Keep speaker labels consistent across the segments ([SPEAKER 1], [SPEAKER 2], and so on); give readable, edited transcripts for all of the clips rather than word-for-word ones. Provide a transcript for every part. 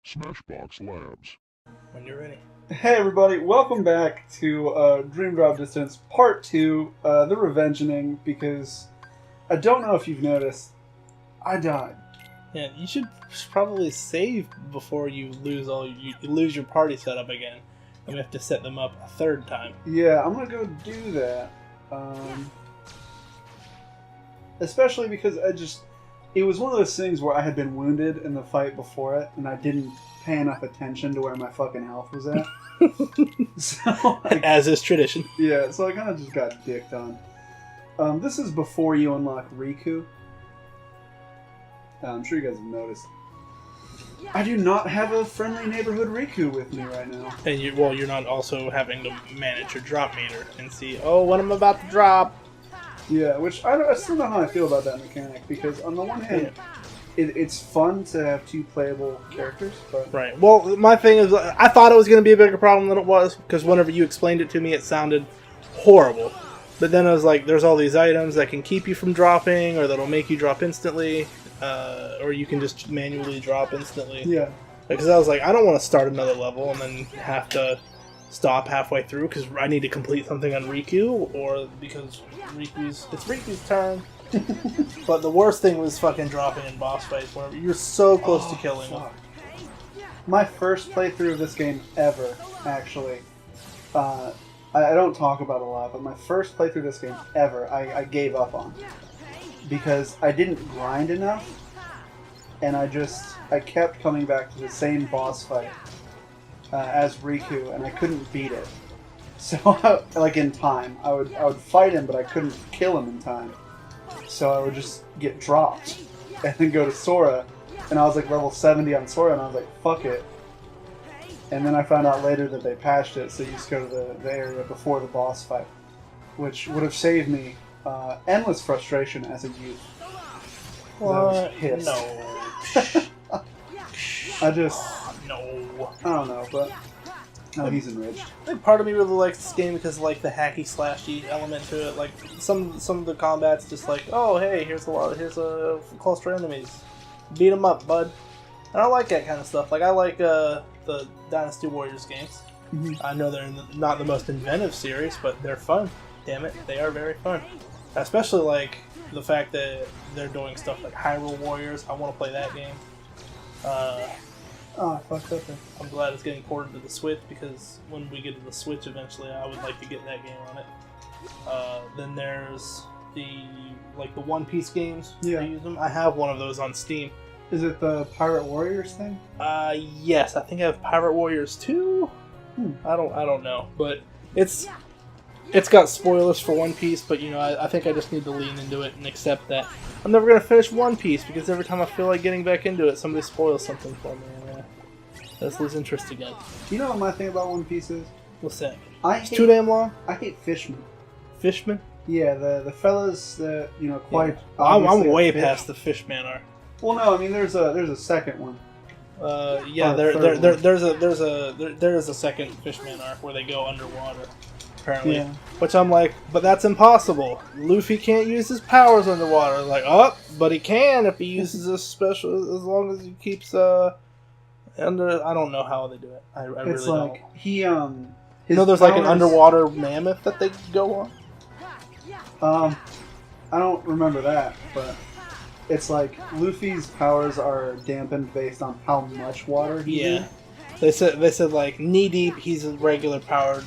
[SPEAKER 1] Smashbox Labs.
[SPEAKER 2] When you're ready.
[SPEAKER 3] Hey everybody, welcome back to Dream Drop Distance Part 2, The Revengeing, because I don't know if you've noticed, I died.
[SPEAKER 2] Yeah, you should probably save before you lose your party setup again. And we have to set them up a third time.
[SPEAKER 3] Yeah, I'm gonna go do that. Especially because it was one of those things where I had been wounded in the fight before it, and I didn't pay enough attention to where my fucking health was at.
[SPEAKER 2] As is tradition.
[SPEAKER 3] Yeah, so I kind of just got dicked on. This is before you unlock Riku. I'm sure you guys have noticed. I do not have a friendly neighborhood Riku with me right now.
[SPEAKER 2] And you're not also having to manage your drop meter and see, oh, what I'm about to drop.
[SPEAKER 3] Yeah, which I still don't know how I feel about that mechanic, because on the one hand, it's fun to have two playable characters, but...
[SPEAKER 2] Right. Well, my thing is, I thought it was going to be a bigger problem than it was, because whenever you explained it to me, it sounded horrible. But then I was like, there's all these items that can keep you from dropping, or that'll make you drop instantly, or you can just manually drop instantly.
[SPEAKER 3] Yeah.
[SPEAKER 2] Because I was like, I don't want to start another level and then have to stop halfway through because I need to complete something on Riku, or because it's Riku's turn. But the worst thing was fucking dropping in boss fights where you're so close to killing them.
[SPEAKER 3] My first playthrough of this game ever, actually. I don't talk about it a lot, but my first playthrough of this game ever, I gave up on. Because I didn't grind enough, and I kept coming back to the same boss fight as Riku, and I couldn't beat it. So, like in time, I would fight him, but I couldn't kill him in time. So I would just get dropped, and then go to Sora, and I was like level 70 on Sora, and I was like, fuck it. And then I found out later that they patched it, so you just go to the area before the boss fight, which would have saved me endless frustration as a youth.
[SPEAKER 2] What?
[SPEAKER 3] I was pissed.
[SPEAKER 2] No.
[SPEAKER 3] I just...
[SPEAKER 2] No.
[SPEAKER 3] I don't know, but... No, he's enraged.
[SPEAKER 2] I think part of me really likes this game because of, like, the hacky slashy element to it. Like some of the combat's just like, oh hey, here's a cluster of enemies, beat them up, bud. And I like that kind of stuff. Like I like the Dynasty Warriors games.
[SPEAKER 3] Mm-hmm.
[SPEAKER 2] I know they're not the most inventive series, but they're fun. Damn it, they are very fun. Especially like the fact that they're doing stuff like Hyrule Warriors. I want to play that game.
[SPEAKER 3] Oh, I fucked up there.
[SPEAKER 2] I'm glad it's getting ported to the Switch because when we get to the Switch eventually, I would like to get that game on it. Then there's the One Piece games.
[SPEAKER 3] Yeah.
[SPEAKER 2] I use them. I have one of those on Steam.
[SPEAKER 3] Is it the Pirate Warriors thing?
[SPEAKER 2] Yes, I think I have Pirate Warriors 2. I don't know, but it's got spoilers for One Piece, but you know, I think I just need to lean into it and accept that I'm never gonna finish One Piece because every time I feel like getting back into it, somebody spoils something for me. I just lose interest again.
[SPEAKER 3] You know what my thing about One Piece is?
[SPEAKER 2] What's that?
[SPEAKER 3] It's
[SPEAKER 2] too damn long.
[SPEAKER 3] I hate fishmen.
[SPEAKER 2] Fishmen?
[SPEAKER 3] Yeah, the fellas that quite.
[SPEAKER 2] Yeah. I'm
[SPEAKER 3] obviously
[SPEAKER 2] way
[SPEAKER 3] fish.
[SPEAKER 2] past the Fishman arc.
[SPEAKER 3] Well, no, I mean there's a second one.
[SPEAKER 2] Yeah,
[SPEAKER 3] Or the
[SPEAKER 2] there is a second Fishman arc where they go underwater, apparently.
[SPEAKER 3] Yeah.
[SPEAKER 2] Which I'm like, but that's impossible. Luffy can't use his powers underwater. Like, but he can if he uses a special, as long as he keeps under. I don't know how they do it. I
[SPEAKER 3] It's
[SPEAKER 2] really
[SPEAKER 3] like
[SPEAKER 2] don't.
[SPEAKER 3] he
[SPEAKER 2] You know, there's like an underwater mammoth that they go on.
[SPEAKER 3] I don't remember that, but it's like Luffy's powers are dampened based on how much water he
[SPEAKER 2] Yeah. They said like knee deep he's a regular powered.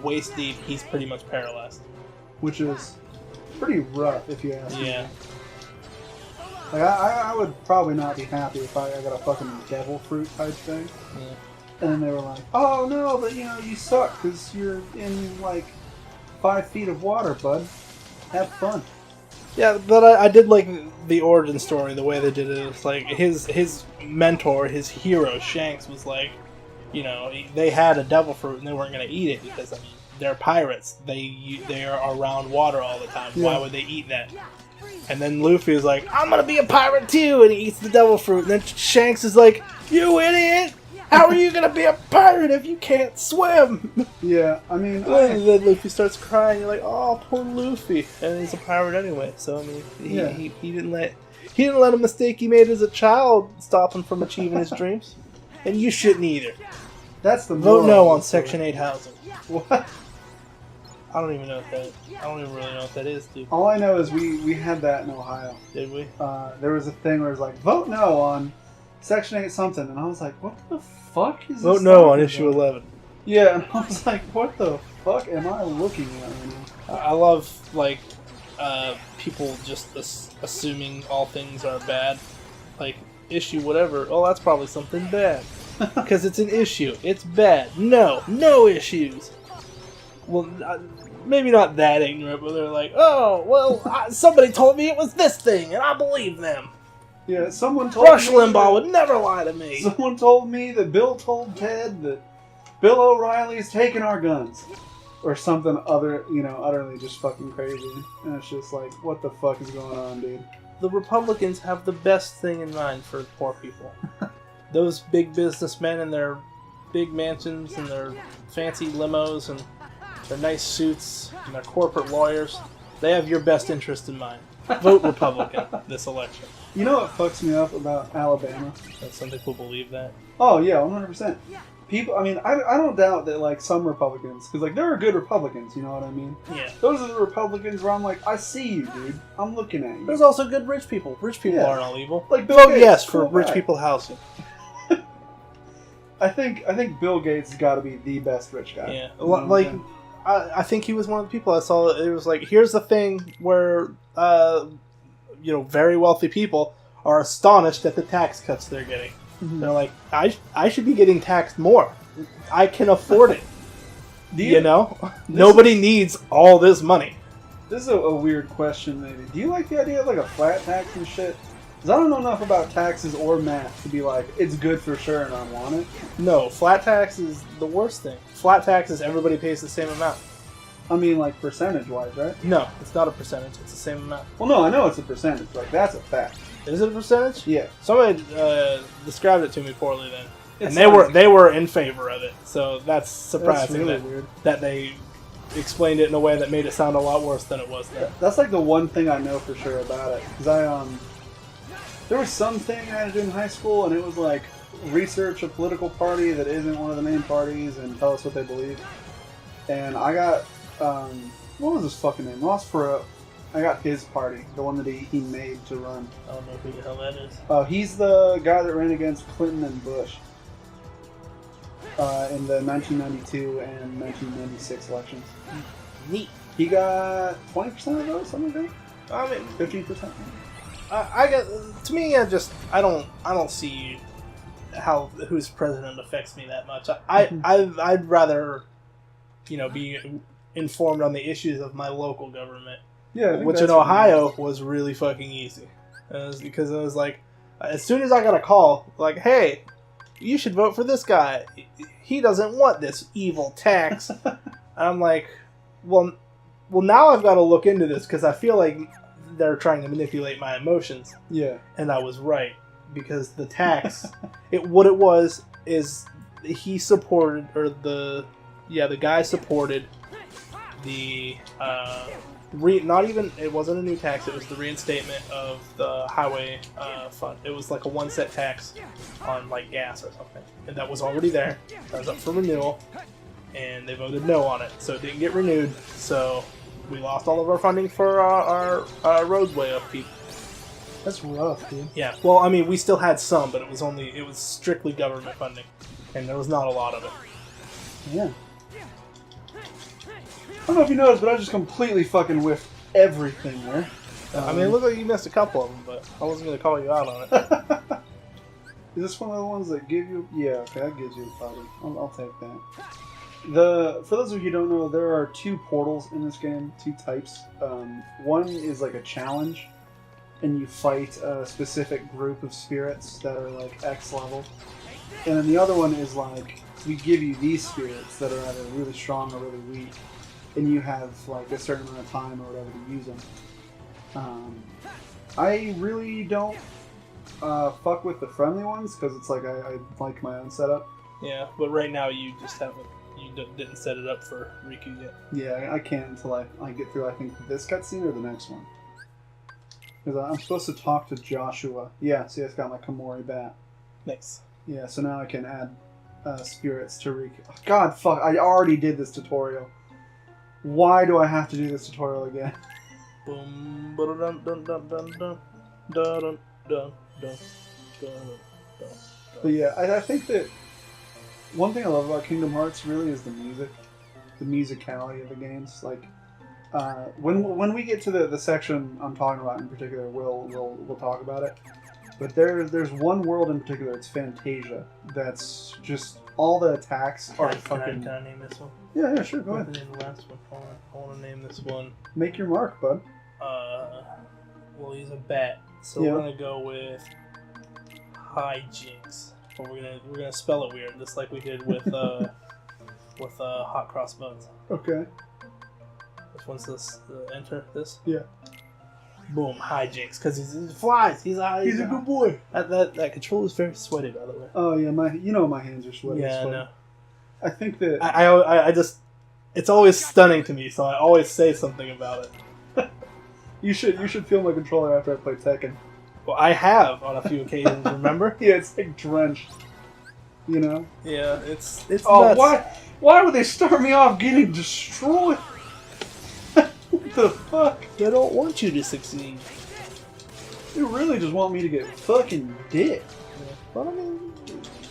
[SPEAKER 2] Waist deep, he's pretty much paralyzed.
[SPEAKER 3] which is pretty rough if you ask me.
[SPEAKER 2] Yeah.
[SPEAKER 3] Like I would probably not be happy if I got a fucking devil fruit type thing.
[SPEAKER 2] Yeah.
[SPEAKER 3] And then they were like, "Oh no, but you suck because you're in like 5 feet of water, bud. Have fun."
[SPEAKER 2] Yeah, but I did like the origin story, the way they did it. It's like his mentor, his hero, Shanks, was like, they had a devil fruit and they weren't going to eat it because, I mean, they're pirates. They are around water all the time.
[SPEAKER 3] Yeah.
[SPEAKER 2] Why would they eat that? And then Luffy is like, I'm going to be a pirate too, and he eats the devil fruit. And then Shanks is like, you idiot! How are you going to be a pirate if you can't swim?
[SPEAKER 3] Yeah, I mean,
[SPEAKER 2] And then Luffy starts crying. You're like, oh, poor Luffy, and he's a pirate anyway. So I mean, he didn't let a mistake he made as a child stop him from achieving his dreams. and you shouldn't either.
[SPEAKER 3] That's the
[SPEAKER 2] Vote
[SPEAKER 3] moral
[SPEAKER 2] no
[SPEAKER 3] of
[SPEAKER 2] on
[SPEAKER 3] the story.
[SPEAKER 2] Section 8 housing.
[SPEAKER 3] What?
[SPEAKER 2] I don't even know what that. I don't even really know what that is, dude.
[SPEAKER 3] All I know is we had that in Ohio.
[SPEAKER 2] Did we?
[SPEAKER 3] There was a thing where it was like, vote no on Section 8 something, and I was like, what the fuck is this?
[SPEAKER 2] Vote no on
[SPEAKER 3] talking
[SPEAKER 2] issue
[SPEAKER 3] about?
[SPEAKER 2] 11.
[SPEAKER 3] Yeah, and I was like, what the fuck am I looking at right now?
[SPEAKER 2] I love like people just assuming all things are bad. Like issue whatever. Oh, that's probably something bad because it's an issue. It's bad. No issues. Well, maybe not that ignorant, but they're like, oh, well, somebody told me it was this thing, and I believe them.
[SPEAKER 3] Yeah, someone told
[SPEAKER 2] Rush
[SPEAKER 3] me
[SPEAKER 2] Limbaugh would never lie to me.
[SPEAKER 3] Someone told me that Bill told Ted that Bill O'Reilly's taking our guns. Or something utterly just fucking crazy. And it's just like, what the fuck is going on, dude?
[SPEAKER 2] The Republicans have the best thing in mind for poor people. Those big businessmen in their big mansions and their fancy limos and their nice suits and their corporate lawyers, they have your best interest in mind. Vote Republican this election.
[SPEAKER 3] You know what fucks me up about Alabama?
[SPEAKER 2] And some people believe that.
[SPEAKER 3] Oh, yeah, 100%. People, I mean, I don't doubt that, like, some Republicans, because, like, there are good Republicans, you know what I mean?
[SPEAKER 2] Yeah.
[SPEAKER 3] Those are the Republicans where I'm like, I see you, dude. I'm looking at you.
[SPEAKER 2] There's also good rich people. Rich people
[SPEAKER 3] Yeah.
[SPEAKER 2] aren't all evil.
[SPEAKER 3] Like Bill
[SPEAKER 2] Vote
[SPEAKER 3] Gates,
[SPEAKER 2] yes for
[SPEAKER 3] cool
[SPEAKER 2] rich
[SPEAKER 3] guy.
[SPEAKER 2] people housing.
[SPEAKER 3] I think Bill Gates has got to be the best rich guy.
[SPEAKER 2] Yeah.
[SPEAKER 3] You know what I'm
[SPEAKER 2] Like,
[SPEAKER 3] saying?
[SPEAKER 2] I think he was one of the people I saw. It was like, here's the thing where, very wealthy people are astonished at the tax cuts they're getting.
[SPEAKER 3] Mhm.
[SPEAKER 2] They're like, I should be getting taxed more. I can afford it. Nobody needs all this money.
[SPEAKER 3] This is a weird question, maybe. Do you like the idea of, like, a flat tax and shit? Because I don't know enough about taxes or math to be like, it's good for sure and I want it.
[SPEAKER 2] No, flat tax is the worst thing. Flat tax is everybody pays the same amount.
[SPEAKER 3] I mean, like, percentage-wise, right?
[SPEAKER 2] No, it's not a percentage. It's the same amount.
[SPEAKER 3] Well, no, I know it's a percentage. Like, that's a fact.
[SPEAKER 2] Is it a percentage?
[SPEAKER 3] Yeah.
[SPEAKER 2] Somebody described it to me poorly then.
[SPEAKER 3] It
[SPEAKER 2] And
[SPEAKER 3] sounds-
[SPEAKER 2] they were in favor of it. So that's surprising
[SPEAKER 3] That's really weird.
[SPEAKER 2] that they explained it in a way that made it sound a lot worse than it was then.
[SPEAKER 3] That's, like, the one thing I know for sure about it. Because there was something I had to do in high school, and it was, like, research a political party that isn't one of the main parties and tell us what they believe. And I got, what was his fucking name? Ross Perot. I got his party, the one that he made to run.
[SPEAKER 2] I don't know who the hell that is.
[SPEAKER 3] He's the guy that ran against Clinton and Bush in the 1992 and 1996 elections.
[SPEAKER 2] Neat.
[SPEAKER 3] He got 20% of those, something like that?
[SPEAKER 2] I mean,
[SPEAKER 3] 15%?
[SPEAKER 2] I got to me. I don't see how who's president affects me that much. I'd rather, be informed on the issues of my local government.
[SPEAKER 3] Yeah, I think
[SPEAKER 2] Which
[SPEAKER 3] that's
[SPEAKER 2] in
[SPEAKER 3] what
[SPEAKER 2] Ohio was really fucking easy. Because it was like, as soon as I got a call, like, hey, you should vote for this guy. He doesn't want this evil tax. And I'm like, well, now I've got to look into this because I feel like they're trying to manipulate my emotions.
[SPEAKER 3] Yeah.
[SPEAKER 2] And I was right. Because the tax, what it was is he supported, or the guy supported the, it wasn't a new tax, it was the reinstatement of the highway fund. It was like a one set tax on like gas or something. And that was already there. That was up for renewal. And they voted no on it. So it didn't get renewed. So we lost all of our funding for our roadway upkeep.
[SPEAKER 3] That's rough, dude.
[SPEAKER 2] Yeah. Well, I mean, we still had some, but it was strictly government funding. And there was not a lot of it.
[SPEAKER 3] Yeah. I don't know if you noticed, but I just completely fucking whiffed everything there.
[SPEAKER 2] I mean, it looked like you missed a couple of them, but I wasn't going to call you out on it.
[SPEAKER 3] Is this one of the ones that give you... Yeah, okay, that gives you a party. I'll take that. For those of you who don't know, there are two portals in this game, two types. One is like a challenge, and you fight a specific group of spirits that are like X level. And then the other one is like, we give you these spirits that are either really strong or really weak, and you have like a certain amount of time or whatever to use them. I really don't fuck with the friendly ones because it's like I like my own setup.
[SPEAKER 2] Yeah, but right now you just haven't. Didn't set it up for Riku yet.
[SPEAKER 3] Yeah, I can't until I get through, I think, this cutscene or the next one. Because I'm supposed to talk to Joshua. Yeah, see, it's got my Komori bat.
[SPEAKER 2] Nice.
[SPEAKER 3] Yeah, so now I can add spirits to Riku. God, fuck, I already did this tutorial. Why do I have to do this tutorial again?
[SPEAKER 2] Boom, dun dun dun dun dun dun dun dun dun dun.
[SPEAKER 3] But yeah, I think that one thing I love about Kingdom Hearts really is the music. The musicality of the games. Like, when we get to the section I'm talking about in particular, we'll talk about it. But there's one world in particular, it's Fantasia, that's just all the attacks are fucking...
[SPEAKER 2] Can I name this one?
[SPEAKER 3] Yeah, sure, go ahead.
[SPEAKER 2] Name the last one. I want to name this one.
[SPEAKER 3] Make your mark, bud.
[SPEAKER 2] We'll use a bat. So
[SPEAKER 3] Yeah.
[SPEAKER 2] we're gonna go with hijinks. But we're gonna spell it weird, just like we did with hot cross buns.
[SPEAKER 3] Okay.
[SPEAKER 2] Which one's this? Enter this?
[SPEAKER 3] Yeah.
[SPEAKER 2] Boom, hijinks, because he flies. He's a good boy. That control is very sweaty, by the way.
[SPEAKER 3] Oh yeah, my hands are sweaty.
[SPEAKER 2] Yeah, I know.
[SPEAKER 3] I think that
[SPEAKER 2] I just, it's always stunning to me, so I always say something about it.
[SPEAKER 3] you should feel my controller after I play Tekken.
[SPEAKER 2] Well, I have on a few occasions. Remember?
[SPEAKER 3] Yeah, it's like drenched. You know?
[SPEAKER 2] Yeah, it's.
[SPEAKER 3] Oh,
[SPEAKER 2] nuts.
[SPEAKER 3] why would they start me off getting destroyed? What the fuck?
[SPEAKER 2] They don't want you to succeed.
[SPEAKER 3] They really just want me to get fucking dick.
[SPEAKER 2] Yeah. Well, I mean,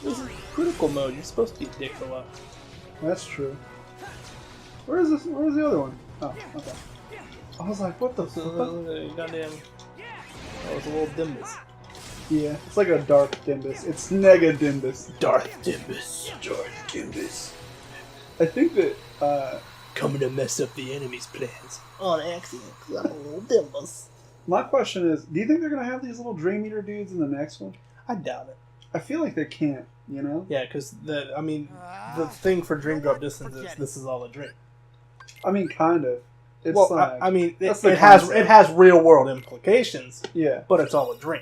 [SPEAKER 2] this is critical mode. You're supposed to be dick a lot.
[SPEAKER 3] That's true. Where is this? Where is the other one? Oh, okay. I was like, what the fuck?
[SPEAKER 2] Goddamn. Oh, it's a little Dimbus.
[SPEAKER 3] Yeah, it's like a dark Dimbus. It's Nega Dimbus.
[SPEAKER 2] Darth Dimbus.
[SPEAKER 3] Darth Dimbus. I think that,
[SPEAKER 2] coming to mess up the enemy's plans. On accident, because I'm a little Dimbus.
[SPEAKER 3] my question is, do you think they're going to have these little Dream Eater dudes in the next one?
[SPEAKER 2] I doubt it.
[SPEAKER 3] I feel like they can't, you know?
[SPEAKER 2] Yeah, because the thing for Dream Drop Distance is this is all a dream.
[SPEAKER 3] I mean, kind of. It's
[SPEAKER 2] Well,
[SPEAKER 3] like,
[SPEAKER 2] I mean,
[SPEAKER 3] that's
[SPEAKER 2] it
[SPEAKER 3] the
[SPEAKER 2] has
[SPEAKER 3] concept.
[SPEAKER 2] real world implications,
[SPEAKER 3] yeah.
[SPEAKER 2] but it's all a dream.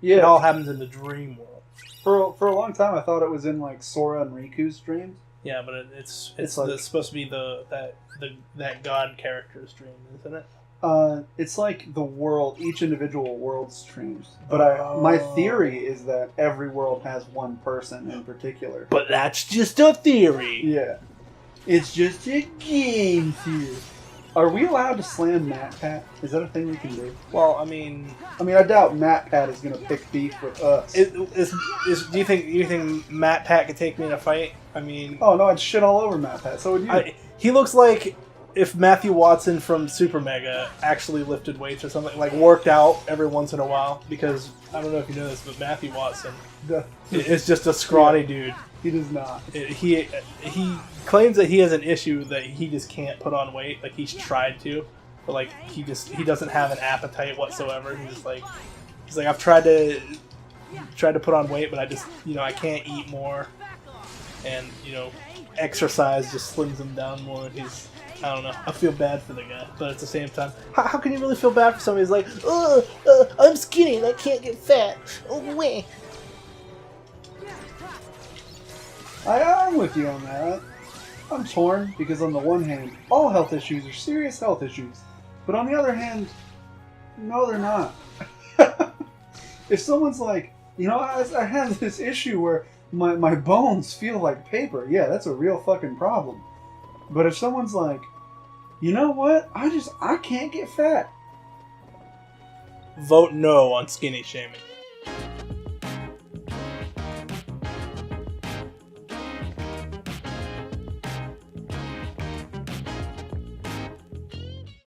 [SPEAKER 3] Yeah.
[SPEAKER 2] It all happens in the dream world.
[SPEAKER 3] For a long time, I thought it was in, like, Sora and Riku's dreams.
[SPEAKER 2] Yeah, but it's
[SPEAKER 3] like-
[SPEAKER 2] supposed to be that god character's dream, isn't it?
[SPEAKER 3] It's like the world, each individual world's dreams. But my theory is that every world has one person in particular.
[SPEAKER 2] But that's just a theory.
[SPEAKER 3] Yeah. It's just a game theory. Are we allowed to slam MatPat? Is that a thing we can do?
[SPEAKER 2] Well, I mean,
[SPEAKER 3] I doubt MatPat is going to pick beef with us.
[SPEAKER 2] do you think Matt Pat could take me in a fight? I mean,
[SPEAKER 3] Oh no, I'd shit all over MatPat. So would you.
[SPEAKER 2] he looks like if Matthew Watson from Super Mega actually lifted weights or something, like worked out every once in a while. Because I don't know if you know this, but Matthew Watson is just a scrawny dude.
[SPEAKER 3] He does not.
[SPEAKER 2] He claims that he has an issue that he just can't put on weight. Like he's tried to, but like he doesn't have an appetite whatsoever. He's like I've tried to put on weight, but I just I can't eat more, and exercise just slims him down more. I don't know. I feel bad for the guy, but at the same time, how can you really feel bad for somebody who's like, I'm skinny and I can't get fat? Oh, wait.
[SPEAKER 3] I'm with you on that. I'm torn because on the one hand, all health issues are serious health issues. But on the other hand, no they're not. If someone's like, I have this issue where my bones feel like paper, yeah, that's a real fucking problem. But if someone's like, you know what, I can't get fat.
[SPEAKER 2] Vote no on skinny shaming.